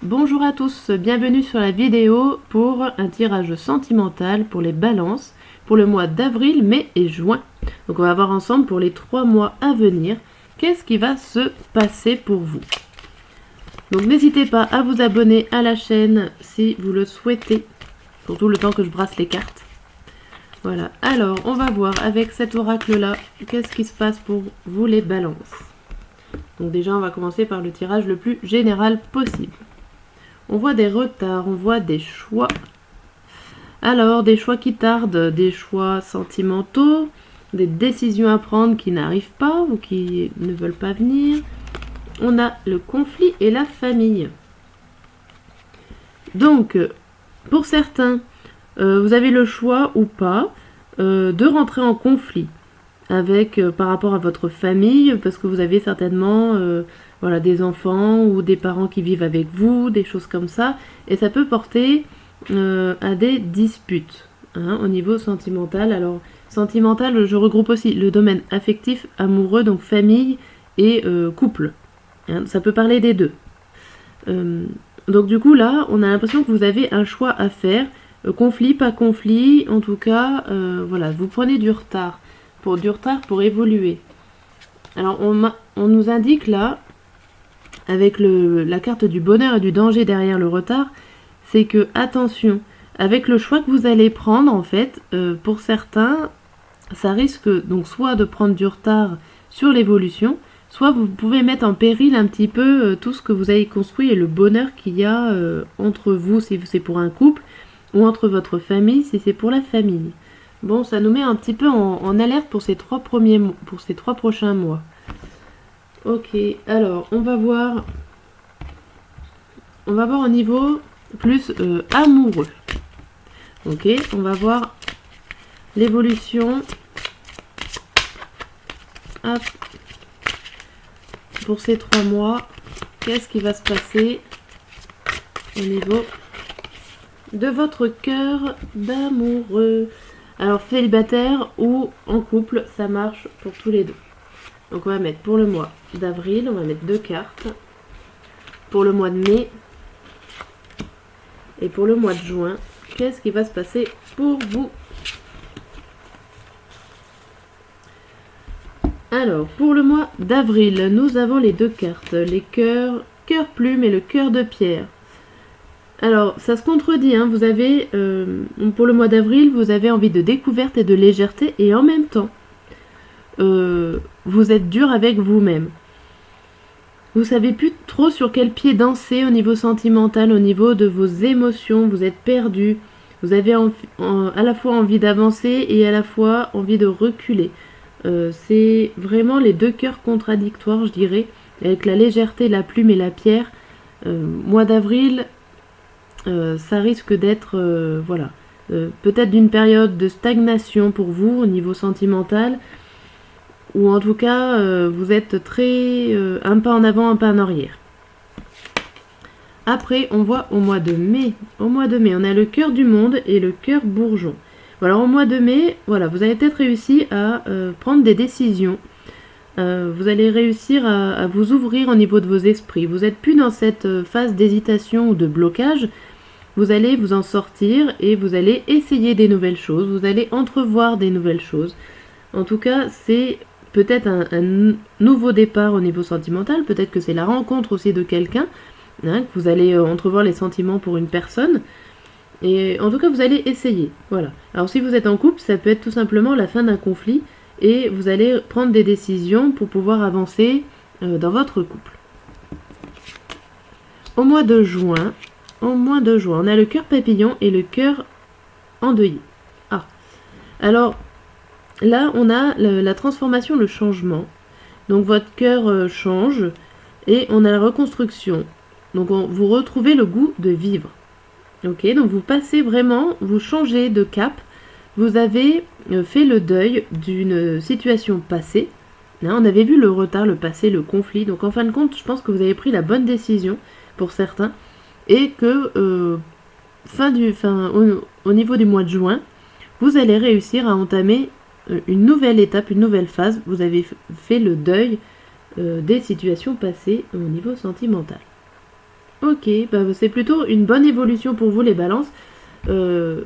Bonjour à tous, bienvenue sur la vidéo pour un tirage sentimental pour les balances pour le mois d'avril, mai et juin. Donc on va voir ensemble pour les 3 mois à venir, qu'est-ce qui va se passer pour vous. Donc n'hésitez pas à vous abonner à la chaîne si vous le souhaitez, surtout le temps que je brasse les cartes. Voilà, alors on va voir avec cet oracle là, qu'est-ce qui se passe pour vous les balances. Donc déjà on va commencer par le tirage le plus général possible. On voit des retards, on voit des choix. Alors, des choix qui tardent, des choix sentimentaux, des décisions à prendre qui n'arrivent pas ou qui ne veulent pas venir. On a le conflit et la famille. Donc, pour certains, vous avez le choix ou pas de rentrer en conflit avec par rapport à votre famille, parce que vous avez certainement voilà, des enfants ou des parents qui vivent avec vous, des choses comme ça, et ça peut porter à des disputes au niveau sentimental. Alors sentimental, je regroupe aussi le domaine affectif, amoureux, donc famille et couple. Ça peut parler des deux. Donc du coup là, on a l'impression que vous avez un choix à faire, conflit, pas conflit, en tout cas, voilà, vous prenez du retard pour évoluer. Alors on nous indique là, avec la carte du bonheur et du danger derrière le retard, c'est que attention, avec le choix que vous allez prendre en fait, pour certains, ça risque donc soit de prendre du retard sur l'évolution, soit vous pouvez mettre en péril un petit peu tout ce que vous avez construit et le bonheur qu'il y a entre vous si c'est pour un couple, ou entre votre famille si c'est pour la famille. Bon, ça nous met un petit peu en alerte pour ces 3 prochains mois. Ok, alors on va voir au niveau plus amoureux. Ok, on va voir l'évolution pour ces 3 mois. Qu'est-ce qui va se passer au niveau de votre cœur d'amoureux? Alors célibataire ou en couple, ça marche pour tous les deux. Donc on va mettre pour le mois d'avril, on va mettre 2 cartes. Pour le mois de mai et pour le mois de juin, qu'est-ce qui va se passer pour vous? Alors pour le mois d'avril, nous avons les 2 cartes, les cœur plume et le cœur de pierre. Alors, ça se contredit, hein. Vous avez, pour le mois d'avril, vous avez envie de découverte et de légèreté, et en même temps, vous êtes dur avec vous-même. Vous savez plus trop sur quel pied danser au niveau sentimental, au niveau de vos émotions, vous êtes perdu. Vous avez à la fois envie d'avancer et à la fois envie de reculer. C'est vraiment les 2 cœurs contradictoires, je dirais, avec la légèreté, la plume et la pierre. Mois d'avril... ça risque d'être voilà, peut-être d'une période de stagnation pour vous au niveau sentimental, ou en tout cas vous êtes très un pas en avant, un pas en arrière. Après on voit au mois de mai, on a le cœur du monde et le cœur bourgeon. Alors au mois de mai, voilà, vous allez peut-être réussi à prendre des décisions. Vous allez réussir à vous ouvrir au niveau de vos esprits. Vous n'êtes plus dans cette phase d'hésitation ou de blocage. Vous allez vous en sortir et vous allez essayer des nouvelles choses. Vous allez entrevoir des nouvelles choses. En tout cas, c'est peut-être un nouveau départ au niveau sentimental. Peut-être que c'est la rencontre aussi de quelqu'un. Que vous allez entrevoir les sentiments pour une personne. Et en tout cas, vous allez essayer. Voilà. Alors si vous êtes en couple, ça peut être tout simplement la fin d'un conflit. Et vous allez prendre des décisions pour pouvoir avancer dans votre couple. Au mois de juin, on a le cœur papillon et le cœur endeuillé. Ah, alors là, on a la transformation, le changement. Donc votre cœur change et on a la reconstruction. Donc vous retrouvez le goût de vivre. Ok, donc vous passez vraiment, vous changez de cap. Vous avez fait le deuil d'une situation passée. Là, on avait vu le retard, le passé, le conflit. Donc en fin de compte, je pense que vous avez pris la bonne décision pour certains. Et que au niveau du mois de juin, vous allez réussir à entamer une nouvelle étape, une nouvelle phase. Vous avez fait le deuil des situations passées au niveau sentimental. Ok, bah c'est plutôt une bonne évolution pour vous les balances. Euh,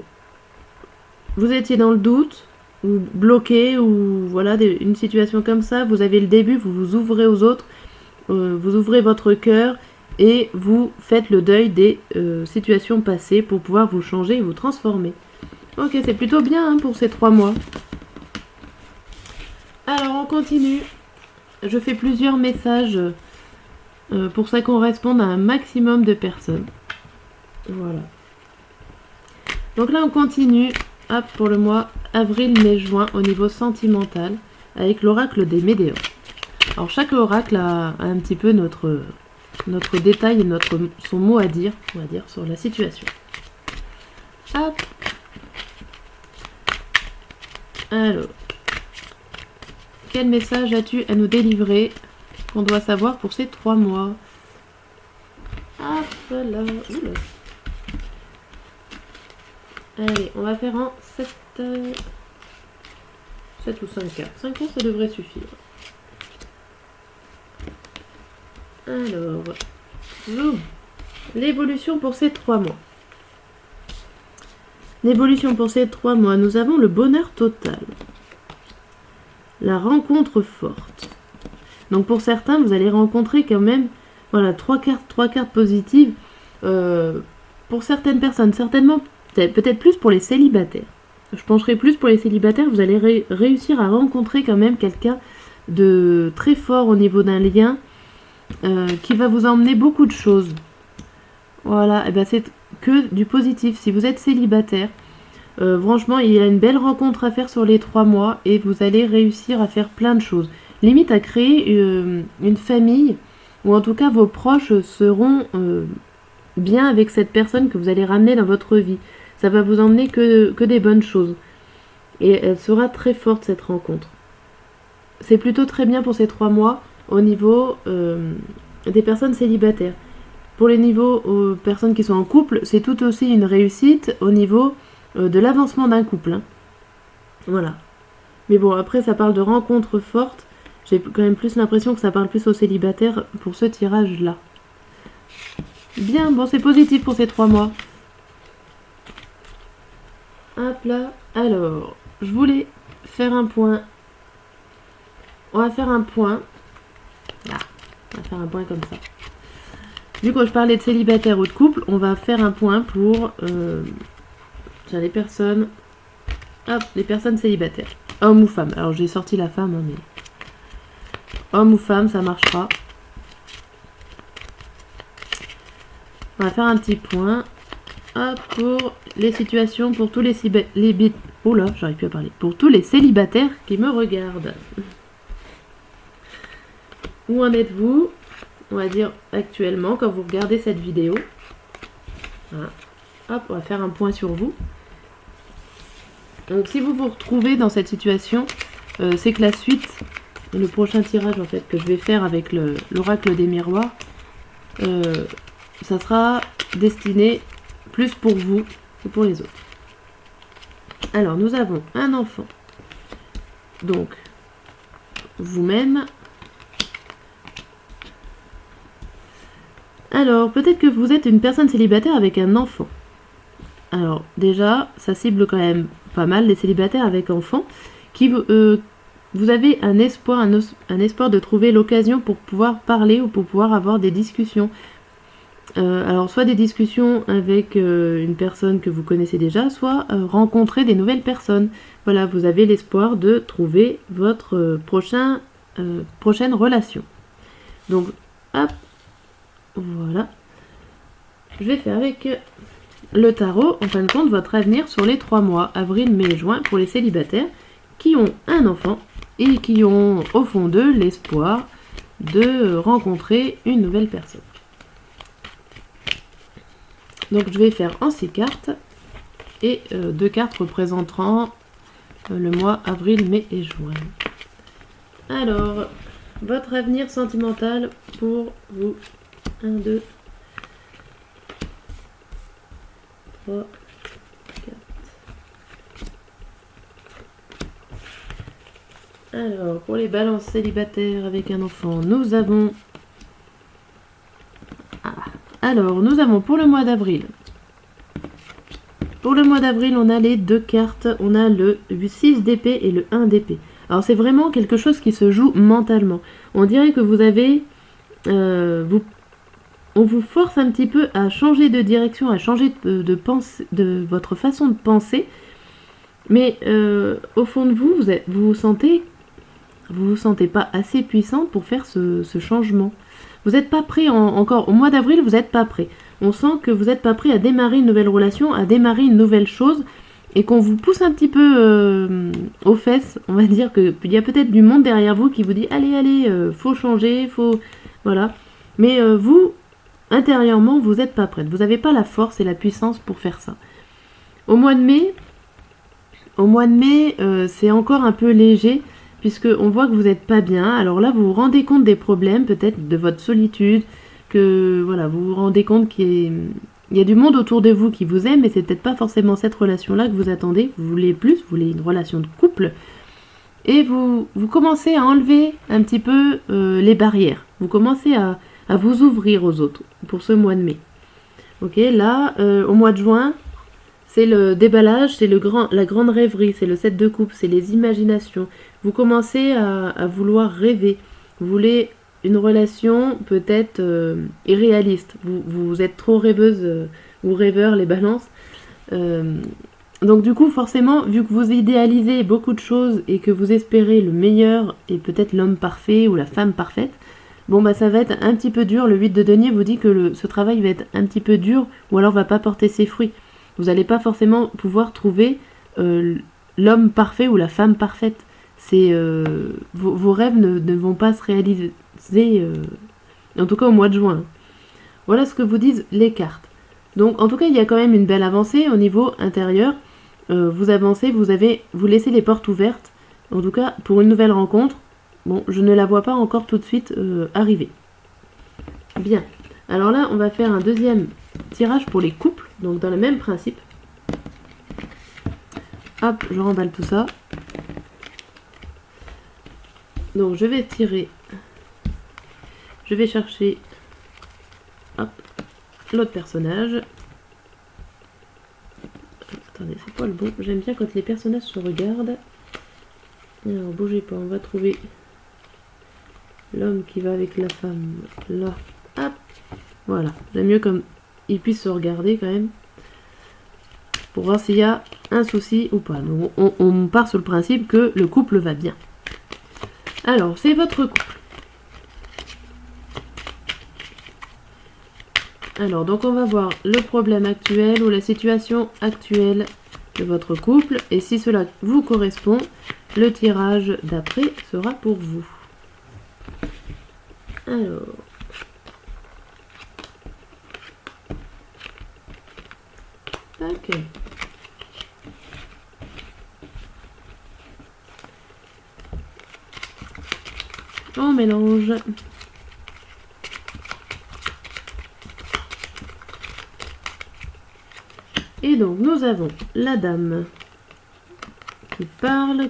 vous étiez dans le doute, ou bloqué, ou voilà, une situation comme ça, vous avez le début, vous vous ouvrez aux autres, vous ouvrez votre cœur et vous faites le deuil des situations passées pour pouvoir vous changer et vous transformer. Ok, c'est plutôt bien hein, pour ces 3 mois. Alors on continue. Je fais plusieurs messages pour ça qu'on corresponde à un maximum de personnes. Voilà. Donc là on continue. Hop, pour le mois avril, mai, juin au niveau sentimental avec l'oracle des Médéors. Alors chaque oracle a un petit peu notre détail et son mot à dire, on va dire, sur la situation. Hop. Alors, quel message as-tu à nous délivrer qu'on doit savoir pour ces 3 mois? Hop là. Oula. Allez, on va faire en 7 ou 5 cartes. 5 cartes, ça devrait suffire. Alors, l'évolution pour ces 3 mois. L'évolution pour ces 3 mois, nous avons le bonheur total. La rencontre forte. Donc pour certains, vous allez rencontrer quand même, voilà, 3 cartes positives. Pour certaines personnes, certainement, peut-être plus pour les célibataires. Je pencherai plus pour les célibataires, vous allez réussir à rencontrer quand même quelqu'un de très fort au niveau d'un lien qui va vous emmener beaucoup de choses. Voilà, et ben c'est que du positif. Si vous êtes célibataire, franchement, il y a une belle rencontre à faire sur les 3 mois et vous allez réussir à faire plein de choses. Limite à créer une famille, ou en tout cas vos proches seront bien avec cette personne que vous allez ramener dans votre vie. Ça va vous emmener que des bonnes choses. Et elle sera très forte cette rencontre. C'est plutôt très bien pour ces 3 mois au niveau des personnes célibataires. Pour les niveaux personnes qui sont en couple, c'est tout aussi une réussite au niveau de l'avancement d'un couple. Hein. Voilà. Mais bon, après ça parle de rencontres fortes. J'ai quand même plus l'impression que ça parle plus aux célibataires pour ce tirage-là. Bien, bon, c'est positif pour ces 3 mois. Hop là. Alors, je voulais faire un point. On va faire un point. Là, on va faire un point comme ça. Vu que je parlais de célibataire ou de couple, on va faire un point pour les personnes. Hop, les personnes célibataires. Homme ou femme. Alors j'ai sorti la femme, hein, mais. Homme ou femme, ça marchera. On va faire un petit point. Hop, pour les situations, pour tous les oh là, j'arrive plus à parler. Pour tous les célibataires qui me regardent. Où en êtes-vous? On va dire actuellement, quand vous regardez cette vidéo. Voilà. Hop, on va faire un point sur vous. Donc si vous vous retrouvez dans cette situation, c'est que la suite, le prochain tirage en fait que je vais faire avec l'oracle des miroirs, ça sera destiné plus pour vous que pour les autres. Alors nous avons un enfant. Donc vous-même. Alors peut-être que vous êtes une personne célibataire avec un enfant. Alors déjà, ça cible quand même pas mal les célibataires avec enfants qui vous avez un espoir de trouver l'occasion pour pouvoir parler ou pour pouvoir avoir des discussions. Alors soit des discussions avec une personne que vous connaissez déjà, soit rencontrer des nouvelles personnes. Voilà, vous avez l'espoir de trouver votre prochaine relation. Donc, hop, voilà. Je vais faire avec le tarot, en fin de compte, votre avenir sur les 3 mois, avril, mai, juin, pour les célibataires qui ont un enfant et qui ont au fond d'eux l'espoir de rencontrer une nouvelle personne. Donc je vais faire en 6 cartes et 2 cartes représentant le mois avril, mai et juin. Alors, votre avenir sentimental pour vous. 1, 2, 3, 4. Alors, pour les balances célibataires avec un enfant, nous avons Alors, nous avons pour le mois d'avril. Pour le mois d'avril, on a les deux cartes. On a le 6 d'épée et le 1 d'épée. Alors, c'est vraiment quelque chose qui se joue mentalement. On dirait que vous avez... on vous force un petit peu à changer de direction, à changer de votre façon de penser. Mais au fond de vous, vous vous sentez pas assez puissante pour faire ce changement. Vous n'êtes pas prêt encore. Au mois d'avril, vous n'êtes pas prêt. On sent que vous n'êtes pas prêt à démarrer une nouvelle relation, à démarrer une nouvelle chose, et qu'on vous pousse un petit peu aux fesses. On va dire qu'il y a peut-être du monde derrière vous qui vous dit allez, faut changer, faut... Voilà. Mais vous, intérieurement, vous n'êtes pas prête. Vous n'avez pas la force et la puissance pour faire ça. Au mois de mai, c'est encore un peu léger, puisqu'on voit que vous n'êtes pas bien. Alors là, vous vous rendez compte des problèmes, peut-être de votre solitude, que voilà, vous vous rendez compte qu'il y a du monde autour de vous qui vous aime, mais c'est peut-être pas forcément cette relation-là que vous attendez. Vous voulez plus, vous voulez une relation de couple. Et vous commencez à enlever un petit peu les barrières. Vous commencez à vous ouvrir aux autres pour ce mois de mai. Ok, là, au mois de juin, c'est le déballage, c'est la grande rêverie, c'est le 7 de coupe, c'est les imaginations. Vous commencez à vouloir rêver. Vous voulez une relation peut-être irréaliste. Vous êtes trop rêveuse ou rêveur, les balances. Donc du coup, forcément, vu que vous idéalisez beaucoup de choses et que vous espérez le meilleur et peut-être l'homme parfait ou la femme parfaite, bon bah ça va être un petit peu dur. Le 8 de denier vous dit que ce travail va être un petit peu dur ou alors va pas porter ses fruits. Vous n'allez pas forcément pouvoir trouver l'homme parfait ou la femme parfaite. Vos rêves ne vont pas se réaliser, en tout cas au mois de juin. Voilà ce que vous disent les cartes. Donc en tout cas, il y a quand même une belle avancée au niveau intérieur. Vous avancez, vous laissez les portes ouvertes. En tout cas, pour une nouvelle rencontre. Bon, je ne la vois pas encore tout de suite arriver. Bien. Alors là, on va faire un deuxième tirage pour les couples. Donc dans le même principe. Hop, je remballe tout ça. Donc je vais tirer. Je vais chercher l'autre personnage. Attendez, c'est pas le bon. J'aime bien quand les personnages se regardent. Alors bougez pas, on va trouver l'homme qui va avec la femme. Là. Hop. Voilà. J'aime mieux comme ils puissent se regarder quand même. Pour voir s'il y a un souci ou pas. Donc on part sur le principe que le couple va bien. Alors, c'est votre couple. Alors, donc on va voir le problème actuel ou la situation actuelle de votre couple. Et si cela vous correspond, le tirage d'après sera pour vous. Alors... Ok. On mélange. Et donc nous avons la dame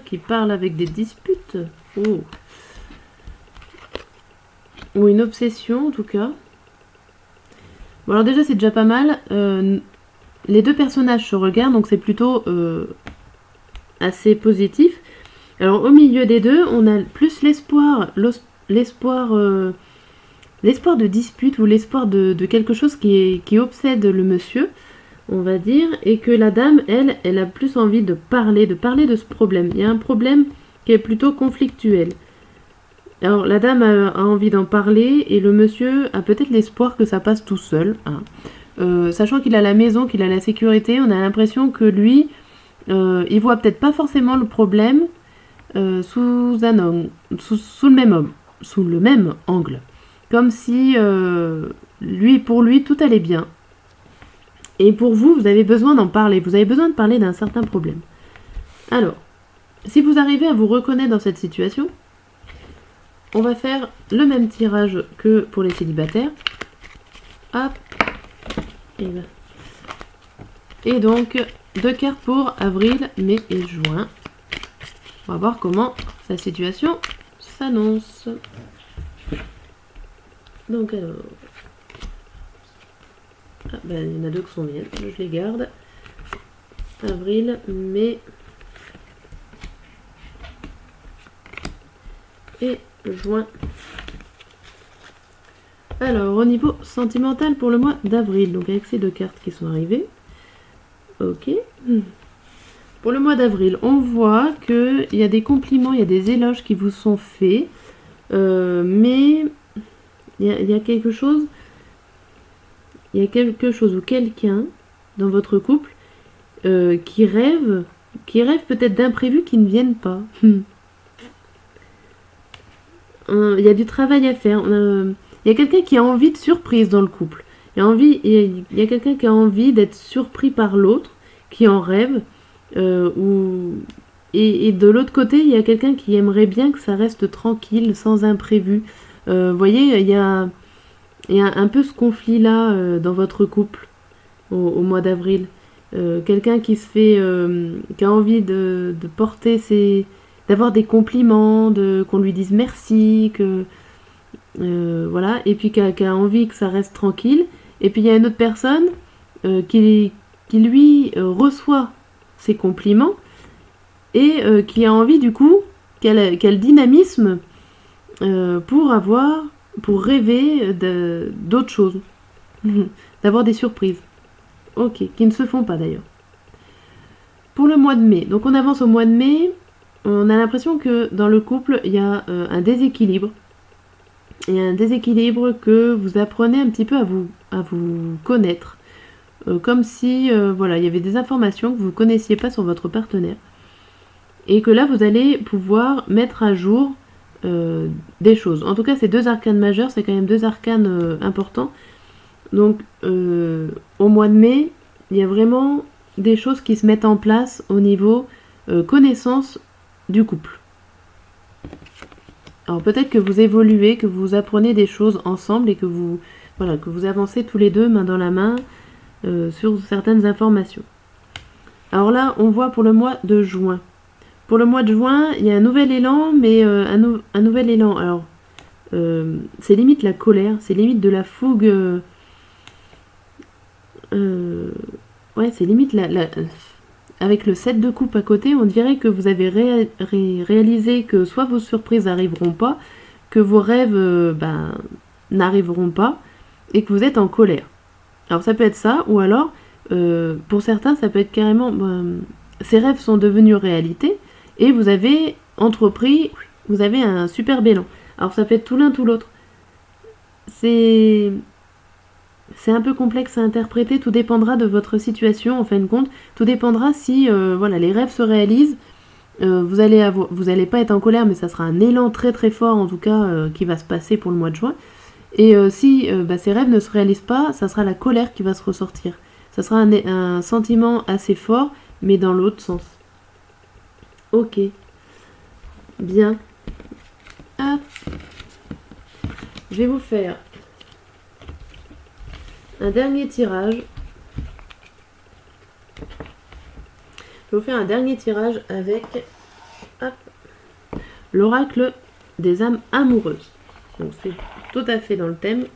qui parle avec des disputes. Oh. Ou une obsession en tout cas. Bon alors déjà c'est déjà pas mal. Les deux personnages se regardent, donc c'est plutôt assez positif. Alors au milieu des deux, on a plus l'espoir de dispute ou l'espoir de quelque chose qui obsède le monsieur, on va dire, et que la dame, elle a plus envie de parler de ce problème. Il y a un problème qui est plutôt conflictuel. Alors la dame a envie d'en parler et le monsieur a peut-être l'espoir que ça passe tout seul. Hein. Sachant qu'il a la maison, qu'il a la sécurité, on a l'impression que lui, il voit peut-être pas forcément le problème sous le même angle. Comme si pour lui, tout allait bien. Et pour vous, vous avez besoin d'en parler. Vous avez besoin de parler d'un certain problème. Alors, si vous arrivez à vous reconnaître dans cette situation, on va faire le même tirage que pour les célibataires. Hop. Et donc, 2 cartes pour avril, mai et juin. On va voir comment sa situation s'annonce. Donc alors... ben, il y en a 2 qui sont miennes, je les garde. Avril, mai et juin. Alors, au niveau sentimental pour le mois d'avril, donc avec ces 2 cartes qui sont arrivées. Ok. Pour le mois d'avril, on voit qu'il y a des compliments, il y a des éloges qui vous sont faits. Mais il y a quelque chose. Il y a quelque chose ou quelqu'un dans votre couple qui rêve peut-être d'imprévus qui ne viennent pas. Il y a du travail à faire. Il y a quelqu'un qui a envie de surprise dans le couple. Il y a quelqu'un qui a envie d'être surpris par l'autre, qui en rêve. Et de l'autre côté, il y a quelqu'un qui aimerait bien que ça reste tranquille, sans imprévu. Vous voyez, il y a un peu ce conflit-là dans votre couple au mois d'avril. Quelqu'un qui se fait, qui a envie de porter d'avoir des compliments, qu'on lui dise merci, voilà, et puis qui a envie que ça reste tranquille. Et puis il y a une autre personne qui lui reçoit ces compliments et qui a envie du coup, quel dynamisme pour rêver d'autres choses, d'avoir des surprises. Ok, qui ne se font pas d'ailleurs. Pour le mois de mai, donc on avance au mois de mai, on a l'impression que dans le couple, il y a un déséquilibre. Il y a un déséquilibre que vous apprenez un petit peu à vous connaître. Comme si voilà, il y avait des informations que vous ne connaissiez pas sur votre partenaire. Et que là, vous allez pouvoir mettre à jour des choses. En tout cas, ces 2 arcanes majeures, c'est quand même 2 arcanes importants. Donc, au mois de mai, il y a vraiment des choses qui se mettent en place au niveau connaissance du couple. Alors peut-être que vous évoluez, que vous apprenez des choses ensemble et que vous avancez tous les deux main dans la main sur certaines informations. Alors là, on voit pour le mois de juin. Pour le mois de juin, il y a un nouvel élan, mais un nouvel élan. Alors, c'est limite la colère, c'est limite de la fougue. Ouais, c'est limite avec le 7 de coupe à côté, on dirait que vous avez réalisé que soit vos surprises n'arriveront pas, que vos rêves n'arriveront pas, et que vous êtes en colère. Alors ça peut être ça, ou alors, pour certains, ça peut être carrément... ces rêves sont devenus réalité, et vous avez entrepris, vous avez un super élan. Alors ça peut être tout l'un, tout l'autre. C'est un peu complexe à interpréter, tout dépendra de votre situation en fin de compte. Tout dépendra si les rêves se réalisent. Vous allez pas être en colère, mais ça sera un élan très très fort en tout cas qui va se passer pour le mois de juin. Et si ces rêves ne se réalisent pas, ça sera la colère qui va se ressortir. Ça sera un sentiment assez fort, mais dans l'autre sens. Ok. Bien. Hop. Je vais vous faire un dernier tirage. Je vais vous faire un dernier tirage avec l'oracle des âmes amoureuses. Donc c'est tout à fait dans le thème.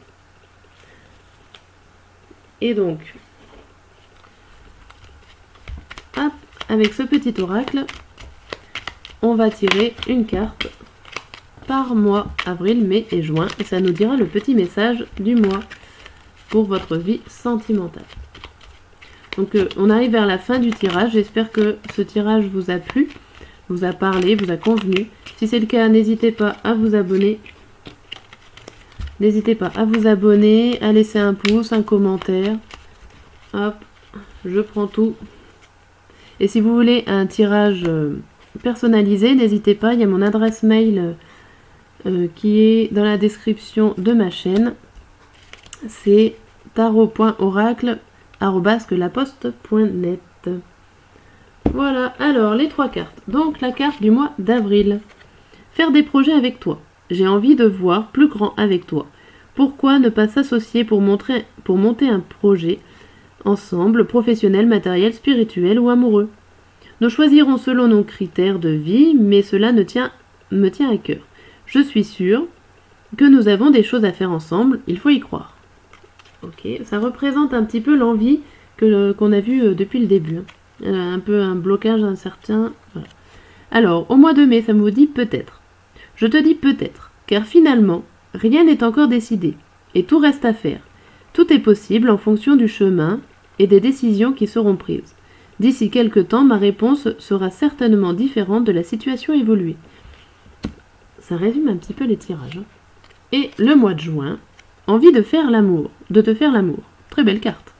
Et donc, hop, avec ce petit oracle, on va tirer une carte par mois, avril, mai et juin. Et ça nous dira le petit message du mois pour votre vie sentimentale. Donc on arrive vers la fin du tirage. J'espère que ce tirage vous a plu, vous a parlé, vous a convenu. Si c'est le cas, n'hésitez pas à vous abonner. N'hésitez pas à vous abonner, à laisser un pouce, un commentaire. Hop, je prends tout. Et si vous voulez un tirage personnalisé, n'hésitez pas, il y a mon adresse mail qui est dans la description de ma chaîne. C'est tarot.oracle@laposte.net. Voilà, alors les 3 cartes. Donc la carte du mois d'avril. Faire des projets avec toi. J'ai envie de voir plus grand avec toi. Pourquoi ne pas s'associer pour monter un projet ensemble, professionnel, matériel, spirituel ou amoureux? Nous choisirons selon nos critères de vie, mais cela me tient à cœur. Je suis sûre que nous avons des choses à faire ensemble, il faut y croire. Ok, ça représente un petit peu l'envie qu'on a vue depuis le début. Un peu un blocage incertain. Voilà. Alors, au mois de mai, ça me dit peut-être. Je te dis peut-être, car finalement, rien n'est encore décidé, et tout reste à faire. Tout est possible en fonction du chemin et des décisions qui seront prises. D'ici quelque temps, ma réponse sera certainement différente de la situation évoluée. Ça résume un petit peu les tirages. Hein. Et le mois de juin, envie de faire l'amour, de te faire l'amour. Très belle carte.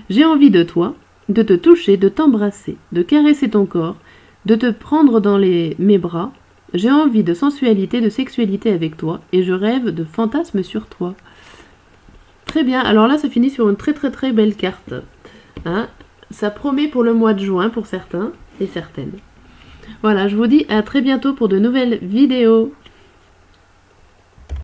J'ai envie de toi, de te toucher, de t'embrasser, de caresser ton corps, de te prendre dans mes bras. J'ai envie de sensualité, de sexualité avec toi, et je rêve de fantasmes sur toi. Très bien, alors là ça finit sur une très très très belle carte. Hein, ça promet pour le mois de juin pour certains et certaines. Voilà, je vous dis à très bientôt pour de nouvelles vidéos.